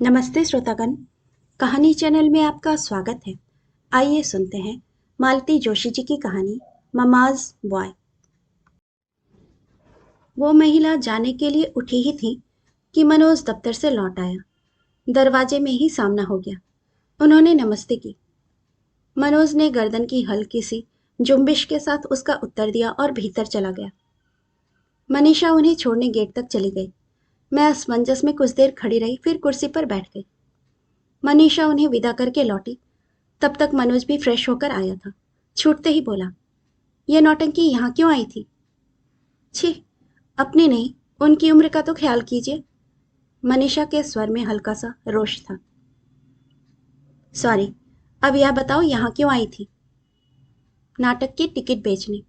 नमस्ते श्रोतागण। कहानी चैनल में आपका स्वागत है। आइए सुनते हैं मालती जोशी जी की कहानी ममाज बॉय। वो महिला जाने के लिए उठी ही थी कि मनोज दफ्तर से लौट आया। दरवाजे में ही सामना हो गया। उन्होंने नमस्ते की। मनोज ने गर्दन की हल्की सी जुम्बिश के साथ उसका उत्तर दिया और भीतर चला गया। मनीषा उन्हें छोड़ने गेट तक चली गई। मैं असमंजस में कुछ देर खड़ी रही, फिर कुर्सी पर बैठ गई। मनीषा उन्हें विदा करके लौटी। तब तक मनोज भी फ्रेश होकर आया था। छूटते ही बोला, ये नौटंकी यहाँ क्यों आई थी? छी, अपनी नहीं, उनकी उम्र का तो ख्याल कीजिए। मनीषा के स्वर में हल्का सा रोष था। सॉरी, अब यह बताओ यहाँ क्यों आई थी? नाटक की टिकट बेचने।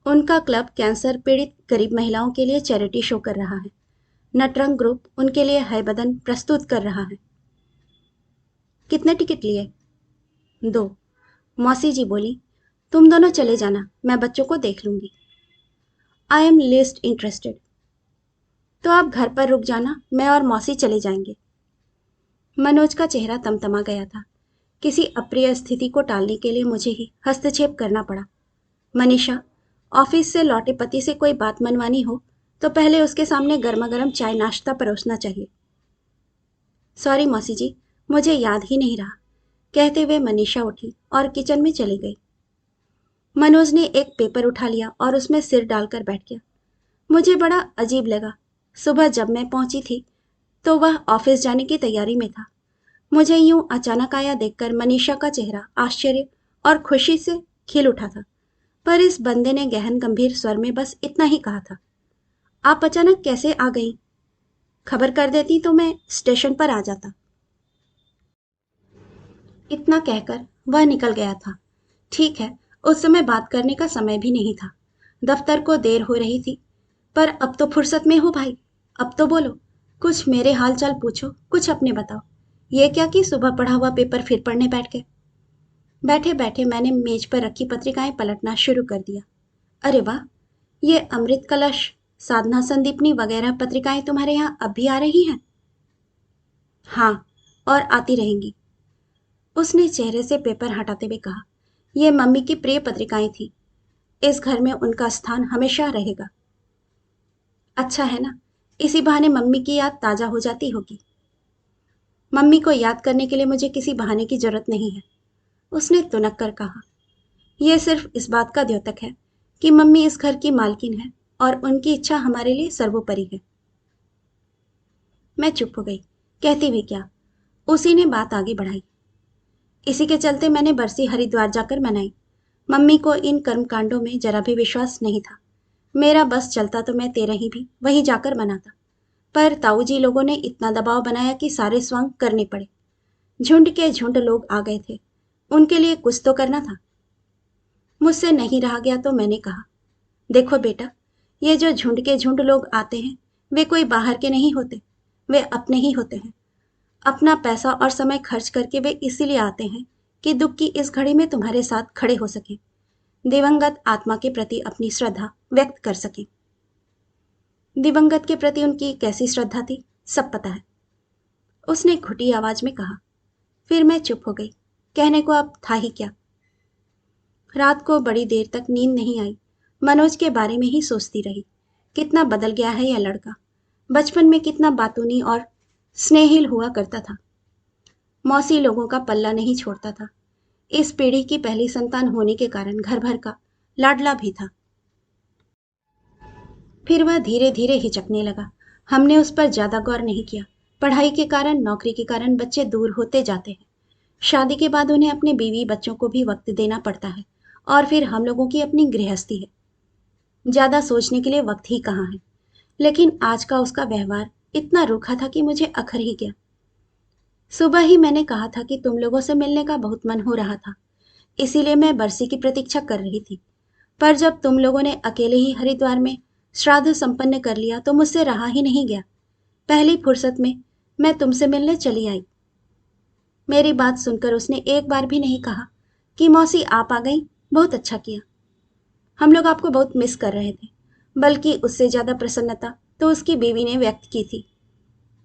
उनका क्लब कैंसर पीड़ित गरीब महिलाओं के लिए चैरिटी शो कर रहा है। नटरंग ग्रुप उनके लिए है बदन प्रस्तुत कर रहा है। कितने टिकट लिए? 2। मौसी जी बोली, तुम दोनों चले जाना, मैं बच्चों को देख लूंगी। I am list interested. तो आप घर पर रुक जाना, मैं और मौसी चले जाएंगे। मनोज का चेहरा तमतमा गया था। किसी अप्रिय स्थिति को टालने के लिए मुझे ही हस्तक्षेप करना पड़ा। मनीषा, ऑफिस से लौटे पति से कोई बात मनवानी हो तो पहले उसके सामने गर्मा गर्म चाय नाश्ता परोसना चाहिए। सॉरी मौसी जी, मुझे याद ही नहीं रहा, कहते हुए मनीषा उठी और किचन में चली गई। मनोज ने एक पेपर उठा लिया और उसमें सिर डालकर बैठ गया। मुझे बड़ा अजीब लगा। सुबह जब मैं पहुंची थी तो वह ऑफिस जाने की तैयारी में था। मुझे यूं अचानक आया देखकर मनीषा का चेहरा आश्चर्य और खुशी से खिल उठा था। पर इस बंदे ने गहन गंभीर स्वर में बस इतना ही कहा था, आप अचानक कैसे आ गई? खबर कर देती तो मैं स्टेशन पर आ जाता। इतना कहकर वह निकल गया था। ठीक है, उस समय बात करने का समय भी नहीं था। दफ्तर को देर हो रही थी। पर अब तो फुर्सत में हो भाई, अब तो बोलो, कुछ मेरे हाल चाल पूछो, कुछ अपने बताओ। ये क्या कि सुबह पढ़ा हुआ पेपर फिर पढ़ने बैठ गए। बैठे बैठे मैंने मेज पर रखी पत्रिकाएं पलटना शुरू कर दिया। अरे वाह, ये अमृत कलश, साधना संदीपनी वगैरह पत्रिकाएं तुम्हारे यहाँ अब भी आ रही हैं? हाँ, और आती रहेंगी। उसने चेहरे से पेपर हटाते हुए कहा, ये मम्मी की प्रिय पत्रिकाएं थी। इस घर में उनका स्थान हमेशा रहेगा। अच्छा है ना, इसी बहाने मम्मी की याद ताजा हो जाती होगी। मम्मी को याद करने के लिए मुझे किसी बहाने की जरूरत नहीं है, उसने तुनक कर कहा। यह सिर्फ इस बात का द्योतक है कि मम्मी इस घर की मालकिन है और उनकी इच्छा हमारे लिए सर्वोपरि है। मैं चुप हो गई, कहती भी क्या। उसी ने बात आगे बढ़ाई। इसी के चलते मैंने बरसी हरिद्वार जाकर मनाई। मम्मी को इन कर्मकांडों में जरा भी विश्वास नहीं था। मेरा बस चलता तो मैं तेरह ही भी वहीं जाकर मनाता। पर ताऊ जी लोगों ने इतना दबाव बनाया कि सारे स्वांग करने पड़े। झुंड के झुंड लोग आ गए थे, उनके लिए कुछ तो करना था। मुझसे नहीं रहा गया तो मैंने कहा, देखो बेटा, ये जो झुंड के झुंड लोग आते हैं वे कोई बाहर के नहीं होते, वे अपने ही होते हैं। अपना पैसा और समय खर्च करके वे इसीलिए आते हैं कि दुख की इस घड़ी में तुम्हारे साथ खड़े हो सके, दिवंगत आत्मा के प्रति अपनी श्रद्धा व्यक्त कर सके। दिवंगत के प्रति उनकी कैसी श्रद्धा थी सब पता है, उसने घुटी आवाज में कहा। फिर मैं चुप हो गई। कहने को अब था ही क्या। रात को बड़ी देर तक नींद नहीं आई। मनोज के बारे में ही सोचती रही। कितना बदल गया है यह लड़का। बचपन में कितना बातूनी और स्नेहिल हुआ करता था। मौसी लोगों का पल्ला नहीं छोड़ता था। इस पीढ़ी की पहली संतान होने के कारण घर भर का लाडला भी था। फिर वह धीरे धीरे हिचकने लगा। हमने उस पर ज्यादा गौर नहीं किया। पढ़ाई के कारण, नौकरी के कारण बच्चे दूर होते जाते हैं। शादी के बाद उन्हें अपने बीवी बच्चों को भी वक्त देना पड़ता है। और फिर हम लोगों की अपनी गृहस्थी है। ज्यादा सोचने के लिए वक्त ही कहाँ है। लेकिन आज का उसका व्यवहार इतना रूखा था कि मुझे अखर ही गया। सुबह ही मैंने कहा था कि तुम लोगों से मिलने का बहुत मन हो रहा था, इसीलिए मैं बरसी की प्रतीक्षा कर रही थी। पर जब तुम लोगों ने अकेले ही हरिद्वार में श्राद्ध संपन्न कर लिया तो मुझसे रहा ही नहीं गया। पहली फुर्सत में मैं तुमसे मिलने चली आई। मेरी बात सुनकर उसने एक बार भी नहीं कहा कि मौसी आप आ गई, बहुत अच्छा किया। हम लोग आपको बहुत मिस कर रहे थे। बल्कि उससे ज्यादा प्रसन्नता तो उसकी बीवी ने व्यक्त की थी।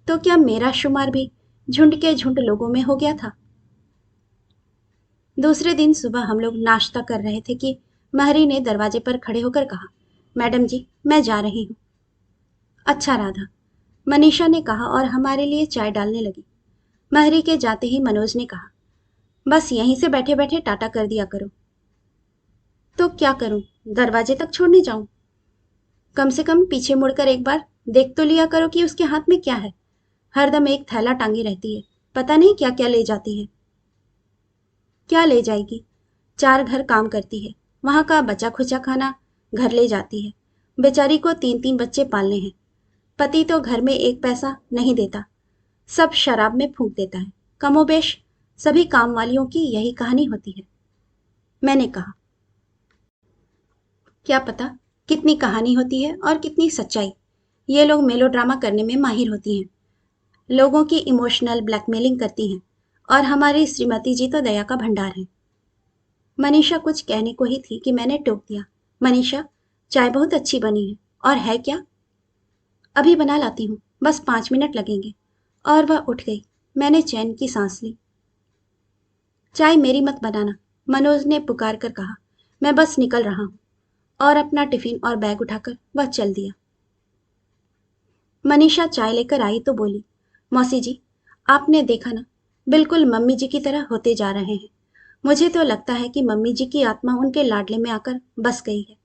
तो क्या मेरा शुमार भी झुंड के झुंड लोगों में हो गया था। दूसरे दिन सुबह हम लोग नाश्ता कर रहे थे कि महरी ने दरवाजे पर खड़े होकर कहा, मैडम जी, मैं जा रही हूँ। अच्छा राधा, मनीषा ने कहा और हमारे लिए चाय डालने लगी। महरी के जाते ही मनोज ने कहा, बस यहीं से बैठे बैठे टाटा कर दिया करो। तो क्या करूं, दरवाजे तक छोड़ने जाऊं? कम से कम पीछे मुड़कर एक बार देख तो लिया करो कि उसके हाथ में क्या है। हरदम एक थैला टांगी रहती है, पता नहीं क्या क्या ले जाती है। क्या ले जाएगी? 4 घर काम करती है, वहां का बचा खुचा खाना घर ले जाती है। बेचारी को 3-3 बच्चे पालने हैं। पति तो घर में एक पैसा नहीं देता, सब शराब में फूंक देता है। कमोबेश सभी काम वालियों की यही कहानी होती है। मैंने कहा, क्या पता कितनी कहानी होती है और कितनी सच्चाई। ये लोग मेलोड्रामा करने में माहिर होती हैं, लोगों की इमोशनल ब्लैकमेलिंग करती हैं, और हमारी श्रीमती जी तो दया का भंडार है। मनीषा कुछ कहने को ही थी कि मैंने टोक दिया, मनीषा, चाय बहुत अच्छी बनी है। और है क्या? अभी बना लाती हूँ, बस 5 मिनट लगेंगे। और वह उठ गई। मैंने चैन की सांस ली। चाय मेरी मत बनाना, मनोज ने पुकार कर कहा। मैं बस निकल रहा हूँ। और अपना टिफिन और बैग उठाकर वह चल दिया। मनीषा चाय लेकर आई तो बोली, मौसी जी, आपने देखा ना, बिल्कुल मम्मी जी की तरह होते जा रहे हैं। मुझे तो लगता है कि मम्मी जी की आत्मा उनके लाडले में आकर बस गई है।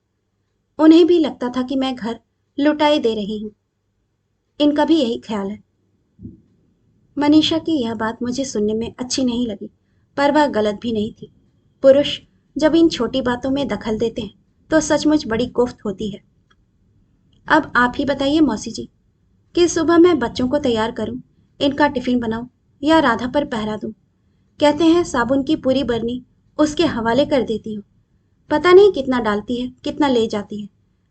उन्हें भी लगता था कि मैं घर लुटाई दे रही हूँ। इनका भी यही ख्याल है। मनीषा की यह बात मुझे सुनने में अच्छी नहीं लगी, पर वह गलत भी नहीं थी। पुरुष जब इन छोटी बातों में दखल देते हैं तो सचमुच बड़ी कोफ्त होती है। अब आप ही बताइए मौसी जी, कि सुबह मैं बच्चों को तैयार करूं, इनका टिफिन बनाऊं या राधा पर पहरा दूं? कहते हैं साबुन की पूरी बरनी उसके हवाले कर देती हो। पता नहीं कितना डालती है, कितना ले जाती है।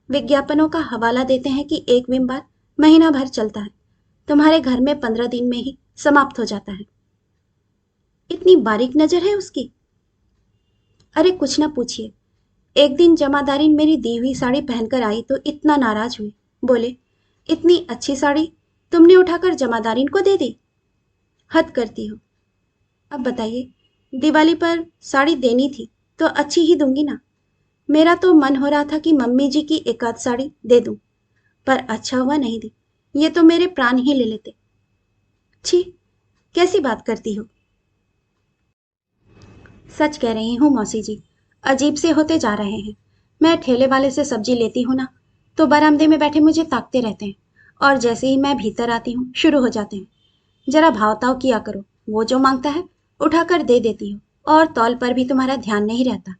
विज्ञापनों का हवाला देते हैं कि एक विम बार महीना भर चलता है, तुम्हारे घर में 15 दिन में ही समाप्त हो जाता है। इतनी बारीक नजर है उसकी। अरे कुछ ना पूछिए, एक दिन जमादारिन मेरी दी हुई साड़ी पहनकर आई तो इतना नाराज हुई, बोले, इतनी अच्छी साड़ी तुमने उठाकर जमादारिन को दे दी, हद करती हो। अब बताइए, दिवाली पर साड़ी देनी थी तो अच्छी ही दूंगी ना। मेरा तो मन हो रहा था कि मम्मी जी की एक आध साड़ी दे दूं, पर अच्छा हुआ नहीं दी, ये तो मेरे प्राण ही ले लेते। छी, कैसी बात करती हो। सच कह रही हूँ मौसी जी, अजीब से होते जा रहे हैं। मैं ठेले वाले से सब्जी लेती हूँ ना, तो बरामदे में बैठे मुझे ताकते रहते हैं, और जैसे ही मैं भीतर आती हूँ शुरू हो जाते हैं, जरा भावताव किया करो, वो जो मांगता है उठाकर दे देती हो, और तौल पर भी तुम्हारा ध्यान नहीं रहता।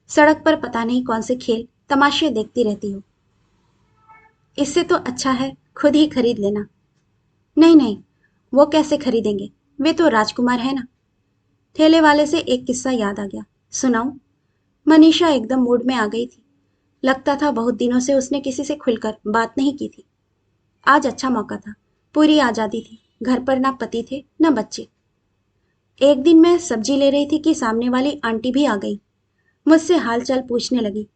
सड़क पर पता नहीं कौन से खेल तमाशे देखती रहती हो। इससे तो अच्छा है खुद ही खरीद लेना। नहीं नहीं, वो कैसे खरीदेंगे, वे तो राजकुमार है ना। ठेले वाले से एक किस्सा याद आ गया, सुनाऊं? मनीषा एकदम मूड में आ गई थी। लगता था बहुत दिनों से उसने किसी से खुलकर बात नहीं की थी। आज अच्छा मौका था, पूरी आजादी थी, घर पर ना पति थे ना बच्चे। एक दिन मैं सब्जी ले रही थी कि सामने वाली आंटी भी आ गई, मुझसे हालचाल पूछने लगी।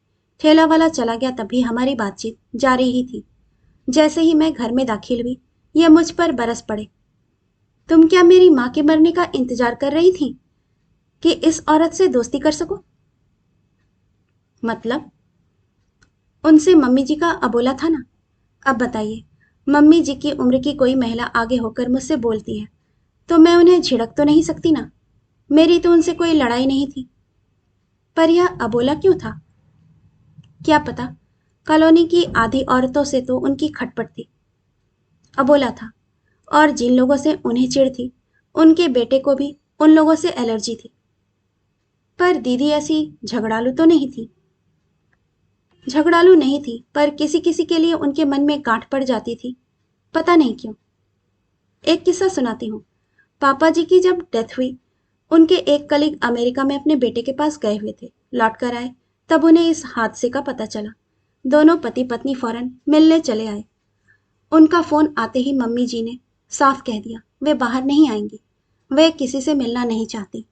ठेला वाला चला गया तब भी हमारी बातचीत जारी ही थी। जैसे ही मैं घर में दाखिल हुई, ये मुझ पर बरस पड़े। तुम क्या मेरी माँ के मरने का इंतजार कर रही थी कि इस औरत से दोस्ती कर सको? मतलब? उनसे मम्मी जी का अबोला था ना। अब बताइए, मम्मी जी की उम्र की कोई महिला आगे होकर मुझसे बोलती है तो मैं उन्हें झिड़क तो नहीं सकती ना। मेरी तो उनसे कोई लड़ाई नहीं थी। पर यह अबोला क्यों था? क्या पता, कॉलोनी की आधी औरतों से तो उनकी खटपट थी। अबोला था, और जिन लोगों से उन्हें चिढ़ थी, उनके बेटे को भी उन लोगों से एलर्जी थी। पर दीदी ऐसी झगड़ालू तो नहीं थी। झगड़ालू नहीं थी, पर किसी किसी के लिए उनके मन में गांठ पड़ जाती थी, पता नहीं क्यों। एक किस्सा सुनाती हूँ। पापा जी की जब डेथ हुई, उनके एक कलीग अमेरिका में अपने बेटे के पास गए हुए थे, लौट कर आए, तब उन्हें इस हादसे का पता चला। दोनों पति पत्नी फौरन मिलने चले आए। उनका फोन आते ही मम्मी जी ने साफ कह दिया, वे बाहर नहीं आएंगी, वे किसी से मिलना नहीं चाहती।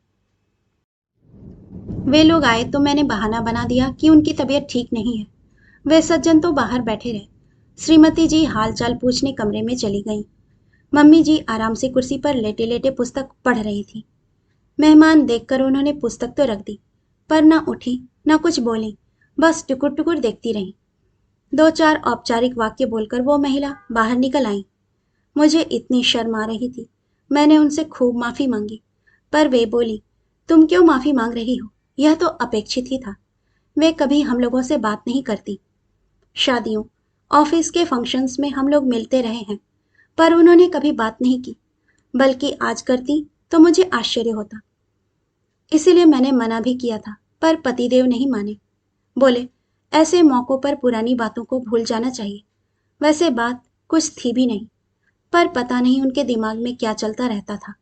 वे लोग आए तो मैंने बहाना बना दिया कि उनकी तबीयत ठीक नहीं है। वे सज्जन तो बाहर बैठे रहे। श्रीमती जी हाल चाल पूछने कमरे में चली गईं। मम्मी जी आराम से कुर्सी पर लेटे लेटे पुस्तक पढ़ रही थी। मेहमान देखकर उन्होंने पुस्तक तो रख दी, पर न उठी न कुछ बोली, बस टुकुर टुकुर देखती रही। दो चार औपचारिक वाक्य बोलकर वो महिला बाहर निकल आई। मुझे इतनी शर्म आ रही थी, मैंने उनसे खूब माफी मांगी, पर वे बोली, तुम क्यों माफी मांग रही हो, यह तो अपेक्षित ही था। वे कभी हम लोगों से बात नहीं करती। शादियों, ऑफिस के फंक्शंस में हम लोग मिलते रहे हैं, पर उन्होंने कभी बात नहीं की, बल्कि आज करती तो मुझे आश्चर्य होता। इसीलिए मैंने मना भी किया था, पर पतिदेव नहीं माने। बोले, ऐसे मौकों पर पुरानी बातों को भूल जाना चाहिए। वैसे बात कुछ थी भी नहीं, पर पता नहीं उनके दिमाग में क्या चलता रहता था।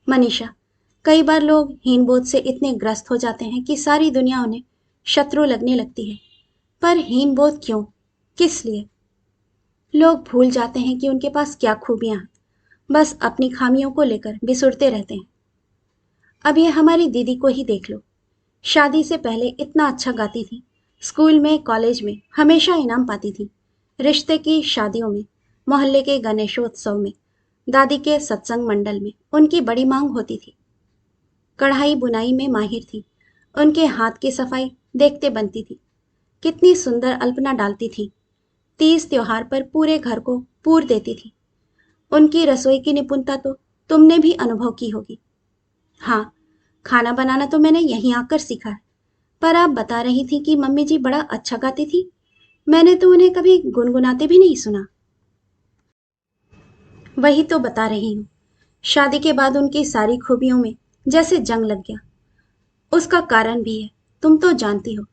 मनीषा, कई बार लोग हीनबोध से इतने ग्रस्त हो जाते हैं कि सारी दुनिया उन्हें शत्रु लगने लगती है। पर हीनबोध क्यों? किस लिए? लोग भूल जाते हैं कि उनके पास क्या खूबियां हैं, बस अपनी खामियों को लेकर बिसुरते रहते हैं। अब ये हमारी दीदी को ही देख लो। शादी से पहले इतना अच्छा गाती थी, स्कूल में कॉलेज में हमेशा इनाम पाती थी, रिश्ते की शादियों में, मोहल्ले के गणेशोत्सव में, दादी के सत्संग मंडल में उनकी बड़ी मांग होती थी। कढ़ाई बुनाई में माहिर थी, उनके हाथ की सफाई देखते बनती थी। कितनी सुंदर अल्पना डालती थी, तीज त्योहार पर पूरे घर को पूर देती थी। उनकी रसोई की निपुणता तो तुमने भी अनुभव की होगी। हाँ, खाना बनाना तो मैंने यहीं आकर सीखा है। पर आप बता रही थी कि मम्मी जी बड़ा अच्छा गाती थी। मैंने तो उन्हें कभी गुनगुनाते भी नहीं सुना। वही तो बता रही हूँ, शादी के बाद उनकी सारी खूबियों में जैसे जंग लग गया। उसका कारण भी है, तुम तो जानती हो,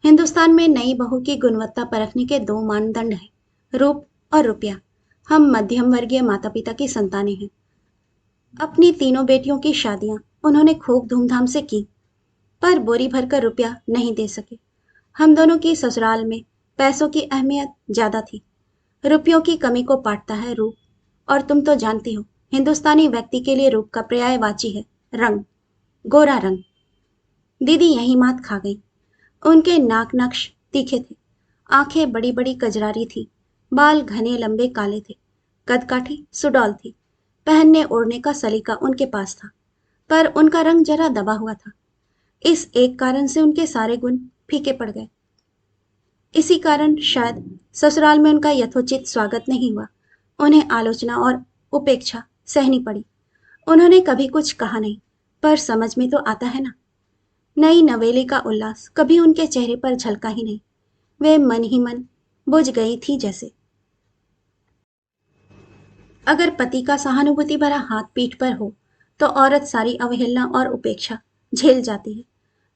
हिंदुस्तान में नई बहू की गुणवत्ता परखने के दो मानदंड हैं, रूप और रुपया। हम मध्यम वर्गीय माता पिता की संतानें हैं। अपनी तीनों बेटियों की शादियां उन्होंने खूब धूमधाम से की, पर बोरी भरकर रुपया नहीं दे सके। हम दोनों की ससुराल में पैसों की अहमियत ज्यादा थी। रुपयों की कमी को पाटता है रूप, और तुम तो जानती हो, हिंदुस्तानी व्यक्ति के लिए रूप का पर्यायवाची है रंग, गोरा रंग। दीदी यही मात खा गई। उनके नाक नक्श तीखे थे, आंखें बड़ी बड़ी कजरारी थी, बाल घने लंबे काले थे, कदकाठी सुडौल थी, पहनने ओढ़ने का सलीका उनके पास था, पर उनका रंग जरा दबा हुआ था। इस एक कारण से उनके सारे गुण फीके पड़ गए। इसी कारण शायद ससुराल में उनका यथोचित स्वागत नहीं हुआ। उन्हें आलोचना और उपेक्षा सहनी पड़ी। उन्होंने कभी कुछ कहा नहीं, पर समझ में तो आता है ना। नई नवेली का उल्लास कभी उनके चेहरे पर झलका ही नहीं। वे मन ही मन बुझ गई थी जैसे। अगर पति का सहानुभूति भरा हाथ पीठ पर हो तो औरत सारी अवहेलना और उपेक्षा झेल जाती है।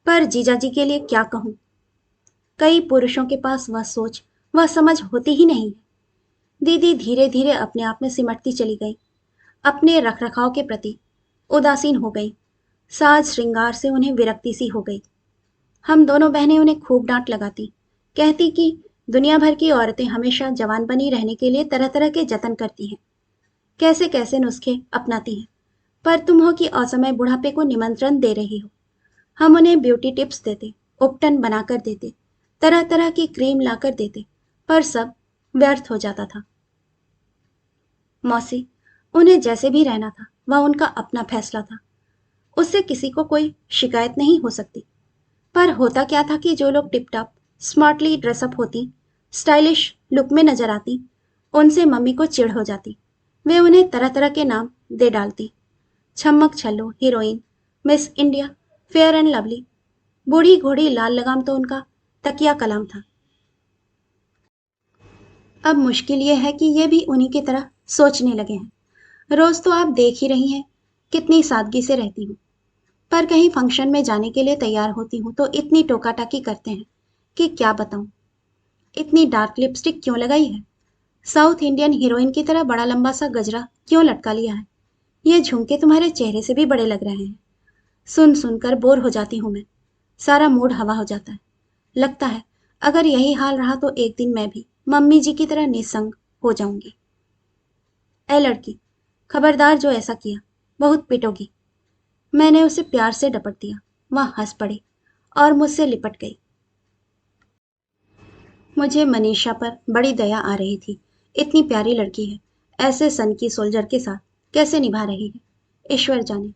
पर जीजाजी के लिए क्या कहूं? कई पुरुषों के पास वह सोच, वह समझ होती ही नहीं है। दीदी धीरे धीरे अपने आप में सिमटती चली गई, अपने रखरखाव के प्रति उदासीन हो गई। साज श्रृंगार से उन्हें विरक्ति सी हो गई। हम दोनों बहनें उन्हें खूब डांट लगाती, कहती कि दुनिया भर की औरतें हमेशा जवान बनी रहने के लिए तरह तरह के जतन करती हैं, कैसे कैसे नुस्खे अपनाती हैं, पर तुम हो कि असमय बुढ़ापे को निमंत्रण दे रही हो। हम उन्हें ब्यूटी टिप्स देते, उपटन बनाकर देते, तरह तरह की क्रीम लाकर देते, पर सब व्यर्थ हो जाता था। मौसी, उन्हें जैसे भी रहना था वह उनका अपना फैसला था, उससे किसी को कोई शिकायत नहीं हो सकती। पर होता क्या था कि जो लोग टिप टॉप स्मार्टली ड्रेसअप होती, स्टाइलिश लुक में नजर आती, उनसे मम्मी को चिढ़ हो जाती। वे उन्हें तरह तरह के नाम दे डालती, छम्मक छल्लो, heroine, miss India, fair and lovely. बूढ़ी घोड़ी लाल लगाम तो उनका तकिया कलाम था। अब मुश्किल ये है कि ये भी उन्हीं की तरह सोचने लगे हैं। रोज तो आप देख ही रही हैं कितनी सादगी से रहती हूँ, पर कहीं फंक्शन में जाने के लिए तैयार होती हूँ तो इतनी टोका टाकी करते हैं कि क्या बताऊं। इतनी डार्क लिपस्टिक क्यों लगाई है? साउथ इंडियन हीरोइन की तरह बड़ा लंबा सा गजरा क्यों लटका लिया है? ये झुमके तुम्हारे चेहरे से भी बड़े लग रहे हैं। सुन सुनकर बोर हो जाती हूँ मैं, सारा मूड हवा हो जाता है। लगता है अगर यही हाल रहा तो एक दिन मैं भी मम्मी जी की तरह निसंग हो जाऊंगी। ए लड़की, खबरदार जो ऐसा किया, बहुत पिटोगी। मैंने उसे प्यार से डपट दिया। वह हंस पड़ी और मुझसे लिपट गई। मुझे मनीषा पर बड़ी दया आ रही थी। इतनी प्यारी लड़की है, ऐसे सन की सोल्जर के साथ कैसे निभा रही है, ईश्वर जाने।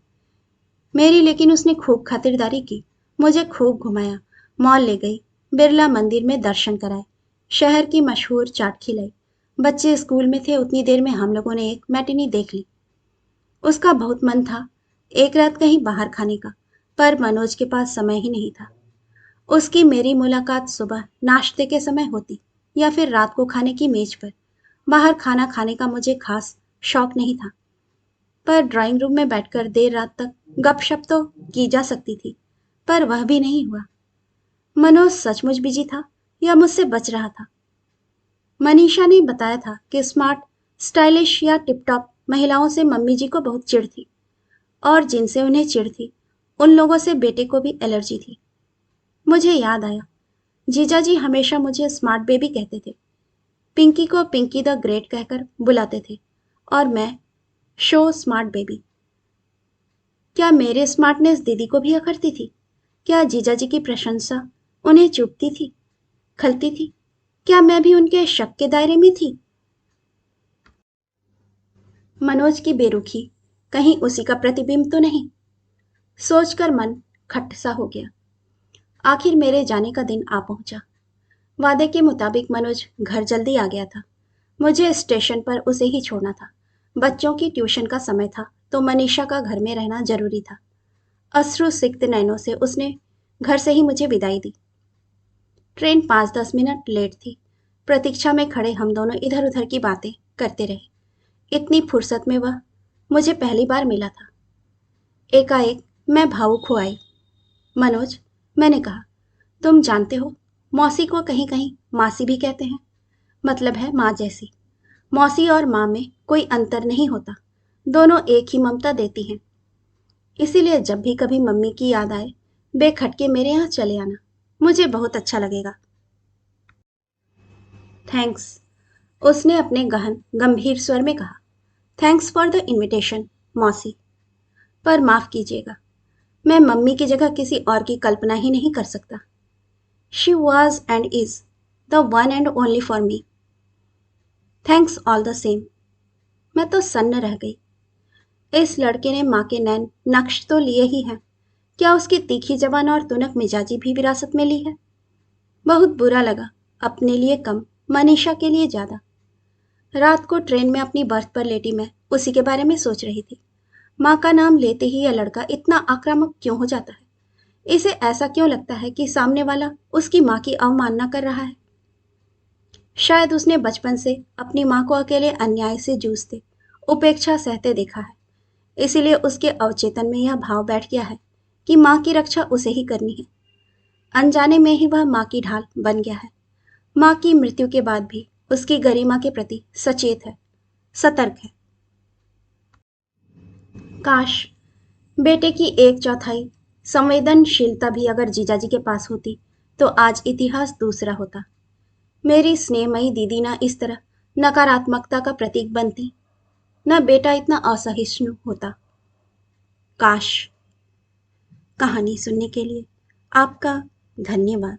मेरी लेकिन उसने खूब खातिरदारी की, मुझे खूब घुमाया, मॉल ले गई, बिरला मंदिर में दर्शन कराए, शहर की मशहूर चाट खिलाई। बच्चे स्कूल में थे उतनी देर में हम लोगों ने एक मैटिनी देख ली। उसका बहुत मन था एक रात कहीं बाहर खाने का, पर मनोज के पास समय ही नहीं था। उसकी मेरी मुलाकात सुबह नाश्ते के समय होती या फिर रात को खाने की मेज पर। बाहर खाना खाने का मुझे खास शौक नहीं था, पर ड्राइंग रूम में बैठकर देर रात तक गपशप तो की जा सकती थी, पर वह भी नहीं हुआ। मनोज सचमुच बिजी था या मुझसे बच रहा था। मनीषा ने बताया था कि स्मार्ट, स्टाइलिश या टिप-टॉप महिलाओं से मम्मी जी को बहुत चिढ़ थी, और जिनसे उन्हें चिढ़ थी, उन लोगों से बेटे को भी एलर्जी थी। मुझे याद आया, जीजाजी हमेशा मुझे स्मार्ट बेबी कहते थे। पिंकी को पिंकी द ग्रेट कहकर बुलाते थे, और मैं शो स्मार्ट बेबी। क्या मेरे स्मार्टनेस दीदी को भी अखरती थी? क्या जीजाजी की प्रशंसा उन्हें चुभती थी, खलती थी? क्या मैं भी उनके शक के दायरे में थी? मनोज की बेरुखी कहीं उसी का प्रतिबिंब तो नहीं? सोचकर मन खट्ट सा हो गया। आखिर मेरे जाने का दिन आ पहुंचा। वादे के मुताबिक मनोज घर जल्दी आ गया था। मुझे स्टेशन पर उसे ही छोड़ना था। बच्चों की ट्यूशन का समय था, तो मनीषा का घर में रहना जरूरी था। अश्रु सिक्त नैनों से उसने घर से ही मुझे विदाई दी। ट्रेन 5-10 मिनट लेट थी। प्रतीक्षा में खड़े हम दोनों इधर उधर की बातें करते रहे। इतनी फुर्सत में वह मुझे पहली बार मिला था। एकाएक मैं भावुक हो आई। मनोज, मैंने कहा, तुम जानते हो, मौसी को कहीं कहीं मासी भी कहते हैं। मतलब है माँ जैसी। मौसी और माँ में कोई अंतर नहीं होता, दोनों एक ही ममता देती हैं। इसीलिए जब भी कभी मम्मी की याद आए, बेखटके मेरे यहाँ चले आना, मुझे बहुत अच्छा लगेगा। थैंक्स, उसने अपने गहन गंभीर स्वर में कहा। थैंक्स फॉर द इनविटेशन, मौसी। पर माफ कीजिएगा, मैं मम्मी की जगह किसी और की कल्पना ही नहीं कर सकता। She was and is the one and only for me. Thanks all the same. मैं तो सन्न रह गई। इस लड़के ने माँ के नैन नक्श तो लिए ही हैं, क्या उसकी तीखी जबान और तुनक मिजाजी भी विरासत में ली है? बहुत बुरा लगा, अपने लिए कम, मनीषा के लिए ज्यादा। रात को ट्रेन में अपनी बर्थ पर लेटी मैं उसी के बारे में सोच रही थी। माँ का नाम लेते ही यह लड़का इतना आक्रामक क्यों हो जाता है? इसे ऐसा क्यों लगता है कि सामने वाला उसकी माँ की अवमानना कर रहा है? शायद उसने बचपन से अपनी माँ को अकेले अन्याय से जूझते, उपेक्षा सहते देखा है। इसीलिए उसके अवचेतन में यह भाव बैठ गया है कि माँ की रक्षा उसे ही करनी है। अनजाने में ही वह माँ की ढाल बन गया है। माँ की मृत्यु के बाद भी उसकी गरिमा के प्रति सचेत है, सतर्क है। काश बेटे की 1/4 संवेदनशीलता भी अगर जीजाजी के पास होती, तो आज इतिहास दूसरा होता। मेरी स्नेहमयी दीदी ना इस तरह नकारात्मकता का प्रतीक बनती, न बेटा इतना असहिष्णु होता। काश। कहानी सुनने के लिए आपका धन्यवाद।